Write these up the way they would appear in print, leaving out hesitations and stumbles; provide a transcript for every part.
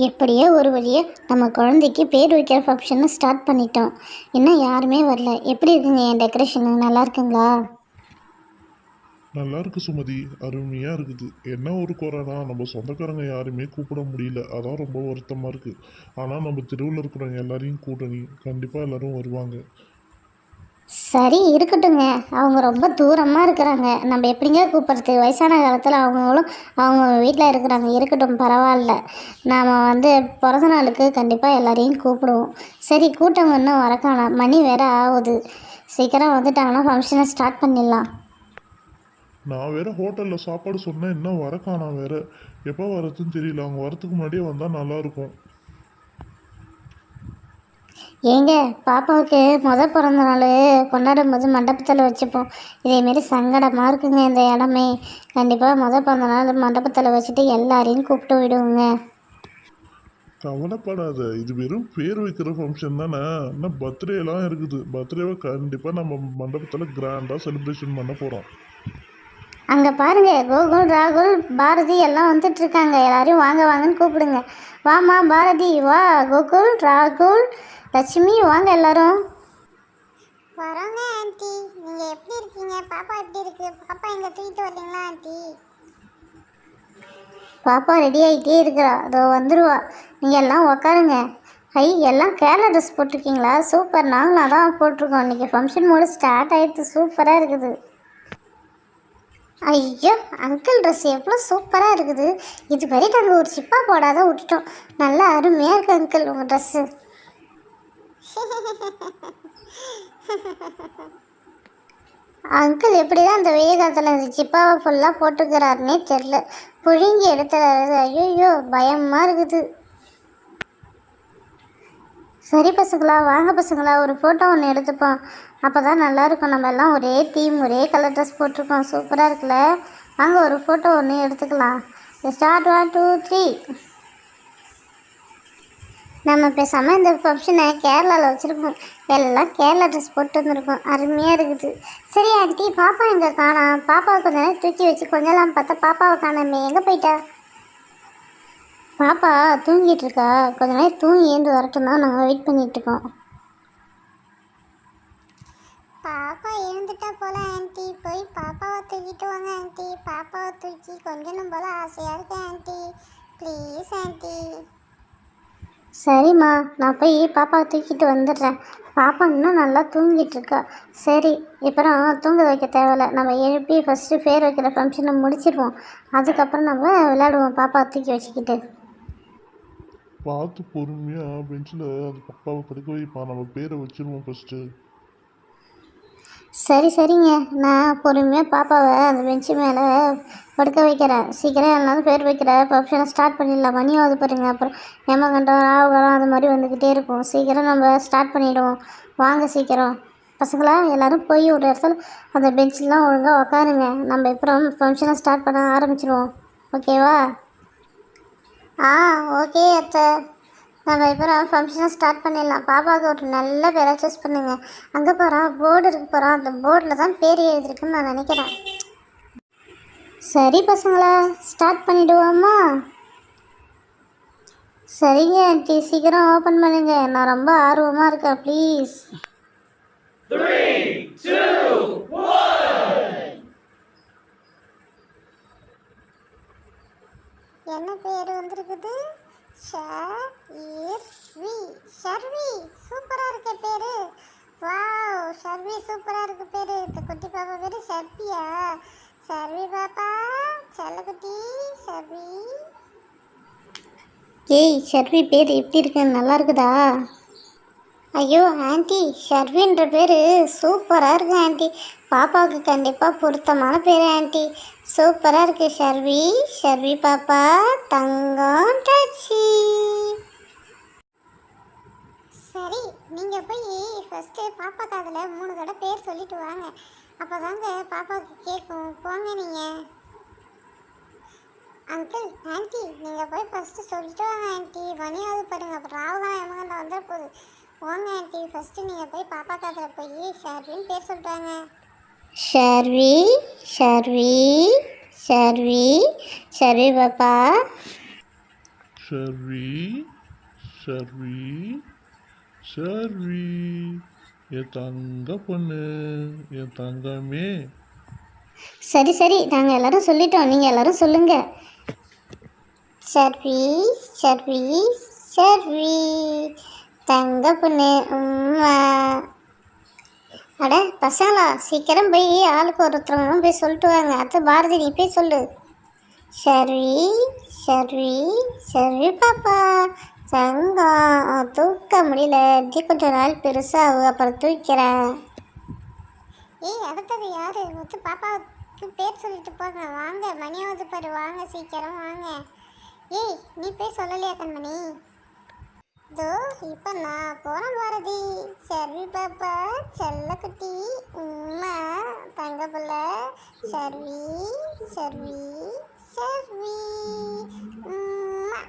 எப்படியோ ஒரு வழியே நம்ம குழந்தைக்கு பேர் வைக்கிற ஃபங்க்ஷனை ஸ்டார்ட் பண்ணிட்டோம். இன்னும் யாருமே வரல. எப்படி இருக்குங்க என் டெக்கரேஷனு? நல்லா இருக்குங்களா? நல்லா இருக்கு சுமதி, அருமையா இருக்குது. என்ன ஒரு குறைனா நம்ம சொந்தக்காரங்க யாருமே கூப்பிட முடியல, அதான் ரொம்ப வருத்தமா இருக்கு. ஆனா நம்ம தெருவில் இருக்கிறவங்க எல்லாரையும் கூட்டணி கண்டிப்பா எல்லாரும் வருவாங்க. சரி இருக்கட்டுங்க. அவங்க ரொம்ப தூரமாக இருக்கிறாங்க. நம்ம எப்படிங்க கூப்பிட்றது? வயசான காலத்தில் அவங்களும் அவங்க வீட்டில் இருக்கிறாங்க. இருக்கட்டும், பரவாயில்ல. நாம் பிறந்த நாளுக்கு கண்டிப்பாக எல்லாரையும் கூப்பிடுவோம். சரி, கூட்டம் இன்னும் வரக்கானா, மணி வேற ஆகுது. சீக்கிரம் வந்துட்டாங்கன்னா ஃபங்க்ஷனை ஸ்டார்ட் பண்ணிடலாம். நான் வேற ஹோட்டல்ல சாப்பாடு சொன்னேன், இன்னும் வரக்கானா வேற. எப்போ வரதுன்னு தெரியல, அவங்க வரதுக்கு முன்னாடியே வந்தா நல்லா இருக்கும். ஏங்க, பாப்பாவுக்கு பிறந்த நாள் கொண்டாடும் போது மண்டபத்தில் வச்சுப்போம். இதேமாரி சங்கடமாக இருக்குங்க இந்த இடமே. கண்டிப்பாக பிறந்த நாள் மண்டபத்தில் வச்சுட்டு எல்லாரையும் கூப்பிட்டு விடுவோங்க. கவலைப்படாத, இது வெறும் பேர் வைக்கிற ஃபங்க்ஷன் தானே. இன்னும் பர்த்டேலாம் இருக்குது. பர்த்டேவை கண்டிப்பா நம்ம மண்டபத்தில் கிராண்டாக செலிப்ரேஷன் பண்ண போறோம். அங்கே பாருங்க, கோகுல், ராகுல், பாரதி எல்லாம் வந்துட்டு இருக்காங்க. எல்லாரையும் வாங்க வாங்கன்னு கூப்பிடுங்க. வாமா பாரதி, வா. கோகுல், ராகுல், லட்சுமி, வாங்க எல்லாரும். வரோங்க ஆண்டி. நீங்கள் எப்படி இருக்கீங்க? பாப்பா எப்படி இருக்கு? பாப்பா எங்கே தூக்கிட்டு வரலீங்களா ஆண்டி? பாப்பா ரெடி ஆகிட்டே இருக்கிறா, அதோ வந்துடுவா. நீங்கள் எல்லாம் உக்காருங்க. எல்லாம் கேரளா ட்ரெஸ் போட்டிருக்கீங்களா? சூப்பர். நாங்களும் அதான் போட்டிருக்கோம். இன்றைக்கி ஃபங்க்ஷன் மூடு ஸ்டார்ட் ஆகிடுது. சூப்பராக இருக்குது. ஐயோ, அங்கிள் ட்ரெஸ் எவ்வளோ சூப்பராக இருக்குது. இது வரைக்கும் நாங்கள் ஒரு சிப்பா போடாத விட்டுட்டோம். நல்லா அருமையாக இருக்குது அங்கிள் உங்கள் ட்ரெஸ்ஸு. அங்கிள் எப்படி தான் அந்த வெயில் காலத்தில் இந்த சிப்பாவை ஃபுல்லாக போட்டுக்கிறாருன்னே தெரில. புழுங்கி எடுத்துறாரு. ஐயோ, பயமாக இருக்குது. சரி பசங்களா, வாங்க பசங்களா, ஒரு ஃபோட்டோ ஒன்று எடுத்துப்போம். அப்போ தான் நல்லாயிருக்கும். நம்ம எல்லாம் ஒரே தீம், ஒரே கலர் ட்ரெஸ் போட்டிருக்கோம். சூப்பராக இருக்குல்ல? வாங்க ஒரு ஃபோட்டோ ஒன்று எடுத்துக்கலாம். ஸ்டார்ட் 1 2 3. நம்ம பேசாமல் இந்த ஃபங்க்ஷனை கேரளாவில் வச்சுருக்கோம். எல்லாம் கேரளா ட்ரெஸ் போட்டு வந்துருக்கோம். அருமையாக இருக்குது. சரி ஆண்டி, பாப்பா எங்கே காணா? பாப்பாவை கொஞ்ச நேரம் தூக்கி வச்சு கொஞ்சலாம் பார்த்தா பாப்பாவை காணாமே, எங்கே போயிட்டா? பாப்பா தூங்கிட்டு இருக்கா. கொஞ்ச நேரம் தூங்கி ஏந்து வரட்டும் தான் நாங்கள் வெயிட் பண்ணிகிட்ருக்கோம். பாப்பா எழுந்துட்டா போல ஆண்டி. போய் பாப்பாவை தூக்கிட்டு வாங்க ஆண்டி. பாப்பாவை தூக்கி கொஞ்சம் போல ஆசையாக இருக்கு ஆண்டி. Please aunty. சரிம்மா, நான் போய் பாப்பாவை தூக்கிட்டு வந்துடுறேன். பாப்பா இன்னும் நல்லா தூங்கிட்டு இருக்கா. சரி, அப்புறம் தூங்க வைக்க தேவையில்ல. நம்ம எழுப்பி ஃபஸ்ட்டு பேர் வைக்கிற ஃபங்க்ஷனை முடிச்சிடுவோம். அதுக்கப்புறம் நம்ம விளையாடுவோம் பாப்பாவை தூக்கி வச்சுக்கிட்டு. பார்த்து பொறுமையா பெஞ்சில் அது பாப்பாவை படுக்க வைப்பா. நம்ம பேரை வச்சிருவோம் ஃபர்ஸ்ட்டு. சரிங்க, நான் பொறுமையாக பாப்பாவை அந்த பெஞ்சு மேலே படுக்க வைக்கிறேன். சீக்கிரம் எல்லாரும் பேர் வைக்கிற ஃபங்க்ஷனை ஸ்டார்ட் பண்ணிடலாம். மணியாவது பாருங்க, அப்புறம் ஏமகண்டம் ராவுகரம் அது மாதிரி வந்துக்கிட்டே இருக்கும். சீக்கிரம் நம்ம ஸ்டார்ட் பண்ணிவிடுவோம். வாங்க சீக்கிரம் பசங்களா, எல்லோரும் போய் ஒரு இடத்துல அந்த பெஞ்செலாம் ஒழுங்காக உக்காருங்க. நம்ம அப்புறம் ஃபங்க்ஷனை ஸ்டார்ட் பண்ண ஆரம்பிச்சிடுவோம். ஓகேவா? ஓகே அத்தை. நம்ம இப்போ ஃபங்க்ஷனை ஸ்டார்ட் பண்ணிடலாம். பாப்பாவுக்கு ஒரு நல்ல பேரை சூஸ் பண்ணுங்க. அங்கே போகிறோம், போர்டு இருக்கு போகிறோம். அந்த போர்டில் தான் பேர் எழுதிருக்குன்னு நான் நினைக்கிறேன். சரி பசங்களா, ஸ்டார்ட் பண்ணிவிடுவோமா? சரிங்க ஆண்டி, சீக்கிரம் ஓப்பன் பண்ணுங்க. நான் ரொம்ப ஆர்வமாக இருக்கேன். ப்ளீஸ். 3 2 1. என்ன பேர் வந்திருக்குது? ஷர்வி. ஷர்வி சூப்பராக இருக்க பேர். வாவ், ஷர்வி சூப்பராக இருக்கு பேர். இந்த குட்டி பாப்பா பேர் ஷர்வியா? ஷர்வி பாப்பா, செல்லக்குட்டி ஷர்வி. ஷர்வி பேர் எப்படி இருக்கு? நல்லா இருக்குதா? ஐயோ ஆண்டி, ஷர்வின்ற பேர் சூப்பராக இருக்கு ஆண்டி. பாப்பாவுக்கு கண்டிப்பாக பொருத்தமான பேர் ஆண்டி. சூப்பராக இருக்குது ஷர்வி. ஷர்வி பாப்பா தங்கம் டாச்சி. சரி, நீங்கள் போய் ஃபஸ்ட்டு பாப்பா காதில் 3 தடவை பேர் சொல்லிட்டு வாங்க. அப்போ தாங்க பாப்பாவுக்கு கேட்கும். போங்க நீங்கள். அங்கிள் ஆண்டி, நீங்கள் போய் ஃபஸ்ட்டு சொல்லிட்டு வாங்க ஆண்டி. மணியாவது பாருங்க, அப்புறம் ராவுதான் எமகண்டம் வந்துட போகுது. போங்க ஆண்டி, ஃபஸ்ட்டு நீங்கள் போய் பாப்பா காதில் போய் ஷர்வின்னு பேர் சொல்கிறாங்க. ஷர்வி, ஷர்வி, ஷர்வி, ஷர்வி பாப்பா. ஷர்வி ஷர்வி ஷர்வி, என் தங்க பொண்ணு, என் தங்கமே. சரி சரி, நாங்கள் எல்லாரும் சொல்லிட்டோம், நீங்கள் எல்லாரும் சொல்லுங்கள். ஷர்வி ஷர்வி ஷர்வி, தங்க பொண்ணு உம்மா. அட பசங்களா, சீக்கிரம் போய் ஆளுக்கு ஒருத்தவங்களும் போய் சொல்லிட்டு வாங்க. அத்தை பாரதி, நீ போய் சொல்லு. ஷர்வி ஷர்வி ஷர்வி பாப்பா தங்கம், தூக்க முடியல, கொஞ்ச நாள் பெருசாகும், அப்புறம் தூக்கிறேன். ஏய் அடுத்தது யாரு? மொத்த பாப்பாவுக்கு பேர் சொல்லிட்டு போங்க. வாங்க, மணியாவது பாரு, வாங்க சீக்கிரம் வாங்க. ஏய் நீ பேர் சொல்லலையா கண்மணி? இதோ இப்போ நான் போகிறேன் பாரதி. சர்வி பாப்பா செல்லக்குட்டி உம்மா தங்க பிள்ளை. சர்வி சர்வி சர்வி உம்மா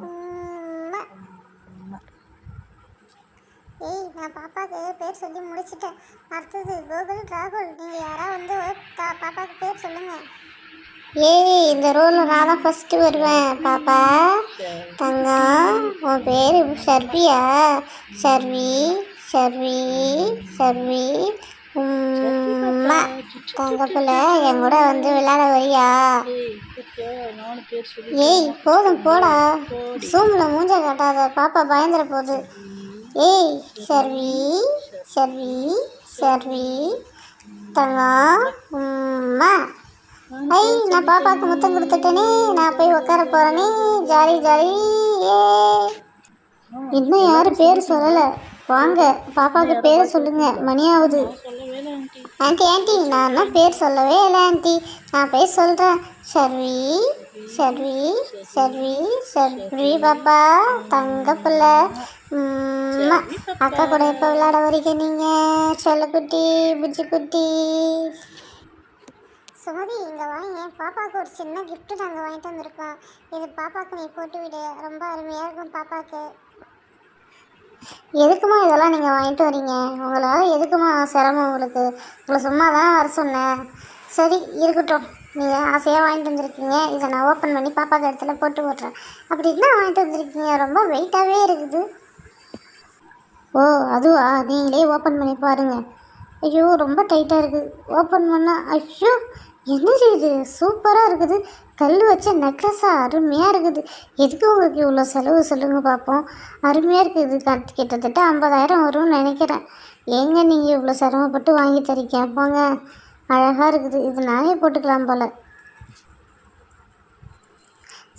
உம்மா. ஏய் நான் பாப்பாவுக்கு பேர் சொல்லி முடிச்சிட்டேன். அடுத்தது கோகுல் ராகுல், நீங்கள் யாராவது வந்து பாப்பாவுக்கு பேர் சொல்லுங்கள். ஏய் இந்த ரோலில் நான் தான் ஃபஸ்ட்டு வருவேன். பாப்பா தங்கம், உன் பேர் ஷர்வியா? ஷர்வி ஷர்வி ஷர்வி உம்மா தங்க பிள்ளை, என் கூட வந்து விளையாட வரியா? ஏய் போதும் போடா, சூமில் மூஞ்ச காட்டாத, பாப்பா பயந்துட போகுது. ஏய் ஷர்வி ஷர்வி ஷர்வி தங்கம் உம்மா. ஐ நான் பாப்பாவுக்கு முத்தம் கொடுத்துட்டேனே, நான் போய் உட்கார போகிறேனே, ஜாலி ஜாலி. ஏ இன்னும் யாரும் பேர் சொல்லலை, வாங்க பாப்பாவுக்கு பேரை சொல்லுங்க, மணியாவது. ஆண்டி ஆண்டி, நான் தான் பேர் சொல்லவே இல்லை ஆண்டி, நான் போய் சொல்கிறேன். ஷர்வி ஷர்வி ஷர்வி ஷர்வி பாப்பா தங்க பிள்ளை உம்மா. அக்கா கூட எப்போ விளையாட வரீங்க நீங்கள்? செல்லக்குட்டி புஜ்ஜி குட்டி. சுமதி இங்கே வாங்க, பாப்பாவுக்கு ஒரு சின்ன கிஃப்ட்டு நாங்கள் வாங்கிட்டு வந்திருக்கோம். இது பாப்பாவுக்கு நீ போட்டு விடு, ரொம்ப அருமையாக இருக்கும் பாப்பாவுக்கு. எதுக்குமா இதெல்லாம் நீங்கள் வாங்கிட்டு வரீங்க? உங்களால் எதுக்குமா சிரமம் உங்களுக்கு? உங்களை சும்மா தான் வர சொன்னேன். சரி இருக்கட்டும், நீங்கள் ஆசையாக வாங்கிட்டு வந்திருக்கீங்க, இதை நான் ஓப்பன் பண்ணி பாப்பாக்கு இடத்துல போட்டு விட்றேன். அப்படி என்ன வாங்கிட்டு வந்திருக்கீங்க? ரொம்ப வெயிட்டாகவே இருக்குது. ஓ அதுவா, நீங்களே ஓப்பன் பண்ணி பாருங்கள். ஐயோ ரொம்ப டைட்டாக இருக்குது, ஓப்பன் பண்ணால் ஐயோ என்னது இது, சூப்பராக இருக்குது, கல் வச்ச நெக்லஸாக அருமையாக இருக்குது. எதுக்கு உங்களுக்கு இவ்வளோ செலவு சொல்லுங்கள் பார்ப்போம். அருமையாக இருக்குது, கிட்டத்தட்ட 50,000 வரும்னு நினைக்கிறேன். ஏங்க நீங்கள் இவ்வளோ சிரமப்பட்டு வாங்கி தரீங்க? போங்க, அழகாக இருக்குது, இது நானே போட்டுக்கலாம் போல்.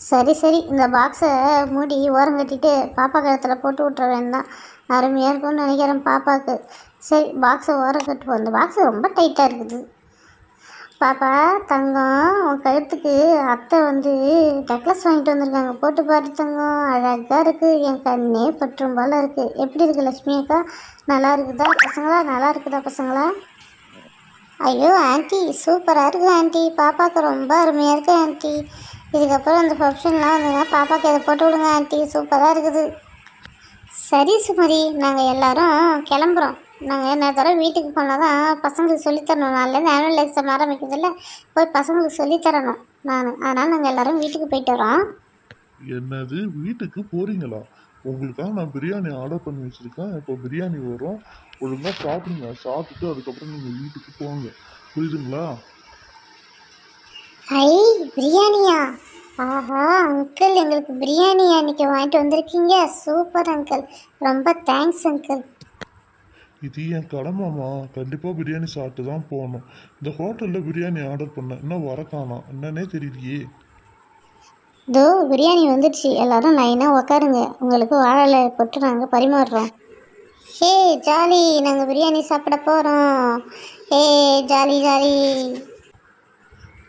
சரி சரி, இந்த பாக்ஸை மூடி ஓரம் கட்டிட்டு பாப்பா கழுத்தில் போட்டு விட்ற வேண்டாம், அருமையாக இருக்கும்னு நினைக்கிறேன் பாப்பாவுக்கு. சரி பாக்ஸை ஓரம் கட்டுவோம், இந்த பாக்ஸு ரொம்ப டைட்டாக இருக்குது. பாப்பா தங்கம், உன் கழுத்துக்கு அத்தை வந்து நெக்லஸ் வாங்கிட்டு வந்திருக்காங்க, போட்டு பாரு தங்கம், அழகாக இருக்குது, என் கண்ணே பற்றும் போல் இருக்குது. எப்படி இருக்குது லட்சுமி அக்கா, நல்லா இருக்குதா பசங்களா? நல்லா இருக்குதா பசங்களா? ஐயோ ஆண்டி சூப்பராக இருக்குது ஆண்டி, பாப்பாவுக்கு ரொம்ப அருமையாக இருக்குது ஆண்டி. இதுக்கப்புறம் அந்த ஃபங்க்ஷன்லாம் வந்ததுன்னா பாப்பாவுக்கு இதை போட்டு விடுங்க ஆண்டி, சூப்பராக இருக்குது. சரி சுமதி, நாங்கள் எல்லோரும் கிளம்புறோம். நாங்கள் என்ன தர வீட்டுக்கு போனால் தான் பசங்களுக்கு சொல்லித்தரணும். நாளிலேருந்து ஆனுவல் எக்ஸாம் ஆரம்பிக்கிறதில்ல, போய் பசங்களுக்கு சொல்லித்தரணும் நான். அதனால் நாங்கள் எல்லோரும் வீட்டுக்கு போயிட்டு வரோம். என்னது வீட்டுக்கு போகிறீங்களா? உங்களுக்காக நான் பிரியாணி ஆர்டர் பண்ணி வச்சுருக்கேன், இப்போ பிரியாணி வரும், ஒழுங்காக சாப்பிடுங்க, சாப்பிட்டுட்டு அதுக்கப்புறம் நீங்கள் வீட்டுக்கு போங்க, புரியுதுங்களா? ஐ பிரியாணியா? ஆஹா அங்கிள், எங்களுக்கு பிரியாணி அன்றைக்கி வாங்கிட்டு வந்திருக்கீங்க, சூப்பர் அங்கிள், ரொம்ப தேங்க்ஸ் அங்கிள். இது என் கடமைம்மா, கண்டிப்பாக பிரியாணி சாப்பிட்டு தான் போகணும். இந்த ஹோட்டலில் பிரியாணி ஆர்டர் பண்ணேன், இன்னும் வர காணோம், என்னன்னே தெரியலையே. இதோ பிரியாணி வந்துடுச்சு, எல்லோரும் லைனாக உக்காருங்க, உங்களுக்கு வாழை போட்டு நாங்கள் பரிமாறுறோம். ஹே ஜாலி, நாங்கள் பிரியாணி சாப்பிட போகிறோம். ஹே ஜாலி ஜாலி.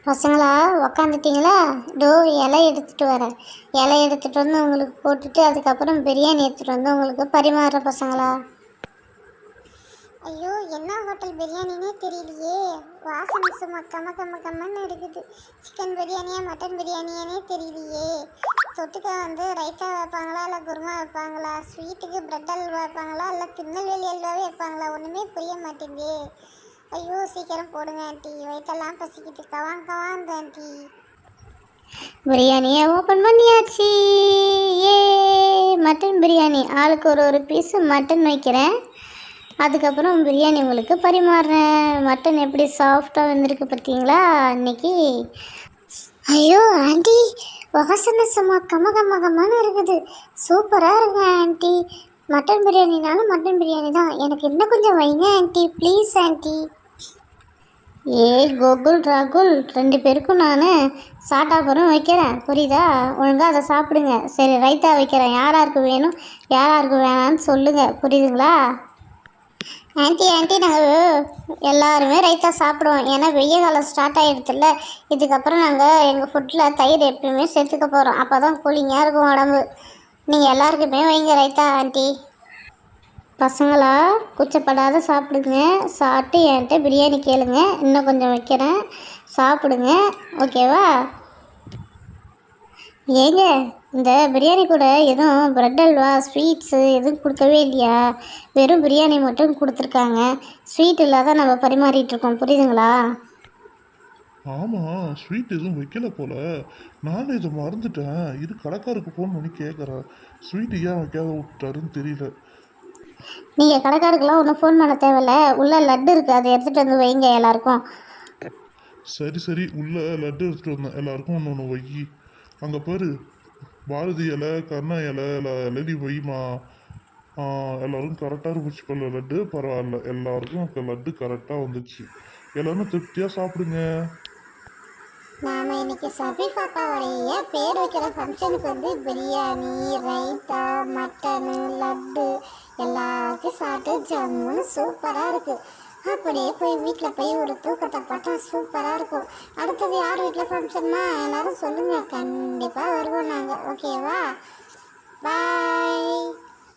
பசங்களா உக்காந்துட்டிங்களா? டோ இலை எடுத்துகிட்டு வரேன், இலை எடுத்துகிட்டு வந்து உங்களுக்கு போட்டுட்டு அதுக்கப்புறம் பிரியாணி எடுத்துகிட்டு வந்து உங்களுக்கு பரிமாறுற பசங்களா. ஐயோ என்ன ஹோட்டல் பிரியாணினே தெரியலையே, வாசனை சும்மா கம்மன்னு இருக்குது. சிக்கன் பிரியாணியா மட்டன் பிரியாணியானே தெரியலையே. தொட்டுக்க வந்து ரைத்தா வைப்பாங்களா இல்லை குருமா வைப்பாங்களா? ஸ்வீட்டுக்கு பிரெட் அல்வா வைப்பாங்களா இல்லை திருநெல்வேலி அல்வாவே வைப்பாங்களா? ஒன்றுமே புரிய மாட்டேங்குது. ஐயோ சீக்கிரம் போடுங்க ஆண்டி, வயிற்றெல்லாம் பசிக்கிட்டு கவான் ஆண்டி. பிரியாணியை ஓப்பன் பண்ணியாச்சு. ஏ மட்டன் பிரியாணி, ஆளுக்கு ஒரு பீஸு மட்டன் வைக்கிறேன். அதுக்கப்புறம் பிரியாணி உங்களுக்கு பரிமாறுறேன். மட்டன் எப்படி சாஃப்டாக வெந்திருக்கு பார்த்தீங்களா இன்னைக்கு? ஐயோ ஆண்டி, வாசனை சும்மா கமகமகமான இருக்குது. சூப்பராக இருக்கு ஆண்டி. மட்டன் பிரியாணினாலும் மட்டன் பிரியாணி தான். எனக்கு இன்னும் கொஞ்சம் வைங்க ஆண்டி, ப்ளீஸ் ஆண்டி. கோகுல் ராகுல் 2 பேருக்கும் நான் சாட்டாப்புறம் வைக்கிறேன், புரியுதா? ஒழுங்காக அதை சாப்பிடுங்க. சரி, ரைத்தா வைக்கிறேன். யாராருக்கு வேணும் யாராருக்கு வேணான்னு சொல்லுங்கள், புரியுதுங்களா? ஆண்டி நாங்கள் எல்லாருமே ரைத்தா சாப்பிடுவோம். ஏன்னா வெய்ய காலம் ஸ்டார்ட் ஆகிடுதுல்ல. இதுக்கப்புறம் நாங்கள் எங்கள் ஃபுட்டில் தயிர் எப்பயுமே சேர்த்துக்க போகிறோம். அப்போ தான் கூலிங்காக இருக்கும் உடம்பு. நீங்கள் எல்லாருக்குமே வைங்க ரைத்தா ஆண்டி. பசங்களா, கூச்சப்படாத சாப்பிடுங்க. சாப்பிட்டு என்கிட்ட பிரியாணி கேளுங்க, இன்னும் கொஞ்சம் வைக்கிறேன், சாப்பிடுங்க, ஓகேவா? ஏங்க, இந்த பிரியாணி கூட எதுவும் பிரெட் அல்வா ஸ்வீட்ஸு எதுவும் கொடுக்கவே இல்லையா? வெறும் பிரியாணி மட்டும் கொடுத்துருக்காங்க. ஸ்வீட் இல்லாத நம்ம பரிமாறிட்டுருக்கோம், புரியுதுங்களா? ஆமாம், ஸ்வீட் எதுவும் வைக்கல போல. நானும் இதை மறந்துட்டேன். இது கடைக்காருக்கு ஃபோன் பண்ணி கேட்குறேன். ஸ்வீட் ஏன் வைக்காத விட்டாருன்னு தெரியல. நீங்கள் கடைக்காருக்கெல்லாம் ஒன்றும் ஃபோன் பண்ண தேவையில்ல. உள்ள லட்டு இருக்குது, அதை எடுத்துகிட்டு வந்து வைங்க எல்லாருக்கும். சரி, உள்ள லட்டு எடுத்துகிட்டு வந்தேன். எல்லாருக்கும் ஒன்று ஒன்று வை. அங்கே பாரு, பாரதி இலை, கருணா இலை எல்லாத்தையும் வைமா. எல்லோரும் கரெக்டாக இருந்துச்சு போல லட்டு. பரவாயில்ல, எல்லாருக்கும் அங்கே லட்டு கரெக்டாக வந்துச்சு. எல்லோரும் திருப்தியாக சாப்பிடுங்க. நாம இன்னைக்கு சபி பாப்பாவுடைய பேர் வைக்கிற ஃபங்க்ஷனுக்கு வந்து பிரியாணி, ரைத்தா, மட்டனு, லட்டு எல்லாத்தையும் சாப்பிட்டு ஜம்முன்னு சூப்பராக இருக்கு. அப்படியே போய் வீட்டில் போய் ஒரு தூக்கத்தை பார்த்தா சூப்பராக இருக்கும். அடுத்தது யார் வீட்டில் ஃபங்க்ஷன்னா எல்லாரும் சொல்லுங்கள், கண்டிப்பாக வருவோம் நாங்கள், ஓகேவா?